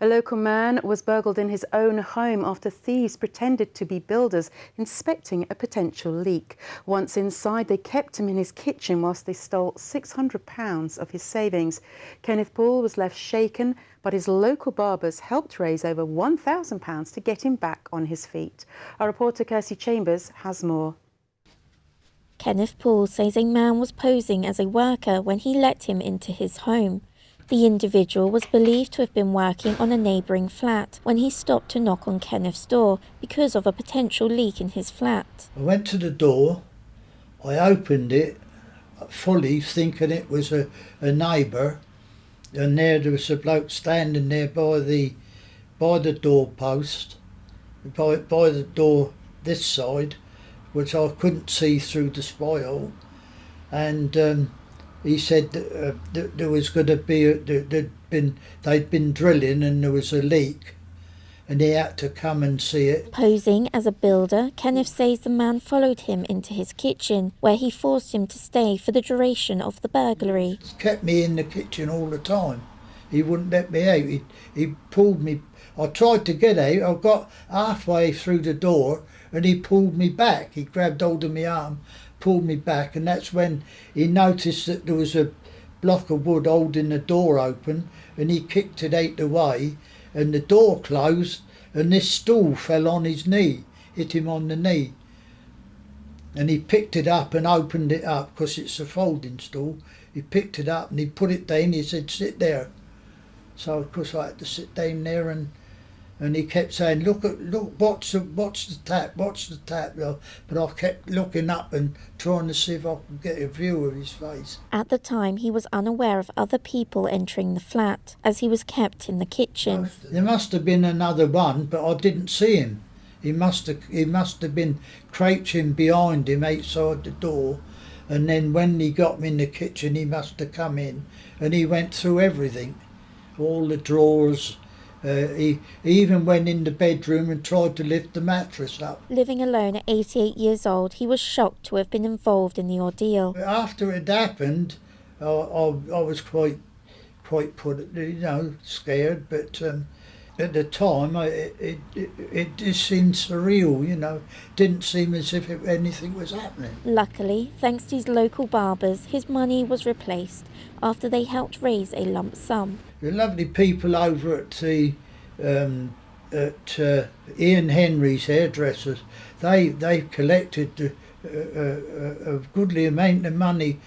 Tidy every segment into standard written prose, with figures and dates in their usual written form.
A local man was burgled in his own home after thieves pretended to be builders inspecting a potential leak. Once inside, they kept him in his kitchen whilst they stole £600 of his savings. Kenneth Poole was left shaken, but his local barbers helped raise over £1,000 to get him back on his feet. Our reporter Kirstie Chambers has more. Kenneth Poole says a man was posing as a worker when he let him into his home. The individual was believed to have been working on a neighbouring flat when he stopped to knock on Kenneth's door because of a potential leak in his flat. I went to the door, I opened it fully thinking it was a neighbour, and there was a bloke standing there by the doorpost, by the door this side, which I couldn't see through the spile, and he said that there was going to be they'd been drilling and there was a leak, and he had to come and see it. Posing as a builder, Kenneth says the man followed him into his kitchen, where he forced him to stay for the duration of the burglary. He kept me in the kitchen all the time. He wouldn't let me out. He pulled me. I tried to get out. I got halfway through the door and he pulled me back. He grabbed hold of my arm, pulled me back, and that's when he noticed that there was a block of wood holding the door open, and he kicked it out the way, and the door closed, and this stool fell on his knee, hit him on the knee, and he picked it up and opened it up because it's a folding stool. He picked it up and he put it down. He said, "Sit there." So of course I had to sit down there, and he kept saying, look, watch the tap. But I kept looking up and trying to see if I could get a view of his face. At the time, he was unaware of other people entering the flat, as he was kept in the kitchen. There must have been another one, but I didn't see him. He must have been crouching behind him outside the door, and then when he got me in the kitchen, he must have come in, and he went through everything, all the drawers. He even went in the bedroom and tried to lift the mattress up. Living alone at 88 years old, he was shocked to have been involved in the ordeal. After it happened, I was quite put, scared. But at the time, it just seemed surreal. Didn't seem as if anything was happening. Luckily, thanks to his local barbers, his money was replaced after they helped raise a lump sum. The lovely people over at Ian Henry's hairdressers, they collected a goodly amount of money,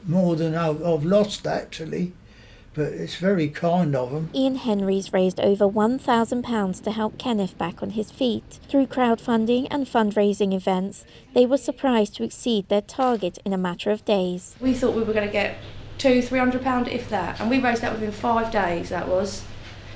more than I've lost actually, but it's very kind of them. Ian Henry's raised over £1,000 to help Kenneth back on his feet. Through crowdfunding and fundraising events, they were surprised to exceed their target in a matter of days. We thought we were going to get £200-300 if that, and we raised that within 5 days. That was.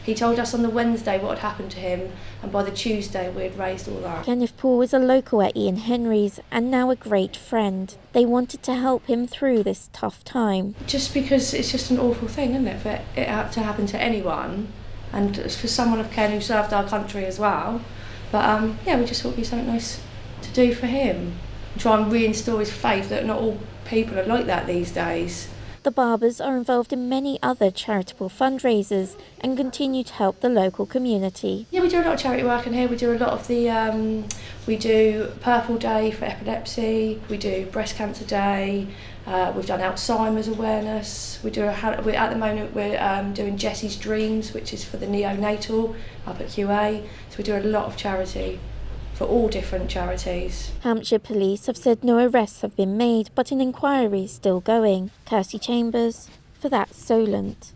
He told us on the Wednesday what had happened to him, and by the Tuesday we had raised all that. Kenneth Poole is a local at Ian Henry's and now a great friend. They wanted to help him through this tough time. Just because it's just an awful thing, isn't it, for it to happen to anyone, and for someone of Ken who served our country as well. But we just thought it'd be something nice to do for him. Try and reinstall his faith that not all people are like that these days. The barbers are involved in many other charitable fundraisers and continue to help the local community. Yeah, we do a lot of charity work in here. We do a lot of the, we do Purple Day for epilepsy, we do Breast Cancer Day, we've done Alzheimer's awareness, at the moment we're doing Jessie's Dreams, which is for the neonatal up at QA, so we do a lot of charity for all different charities. Hampshire Police have said no arrests have been made, but an inquiry is still going. Kirstie Chambers, for That's Solent.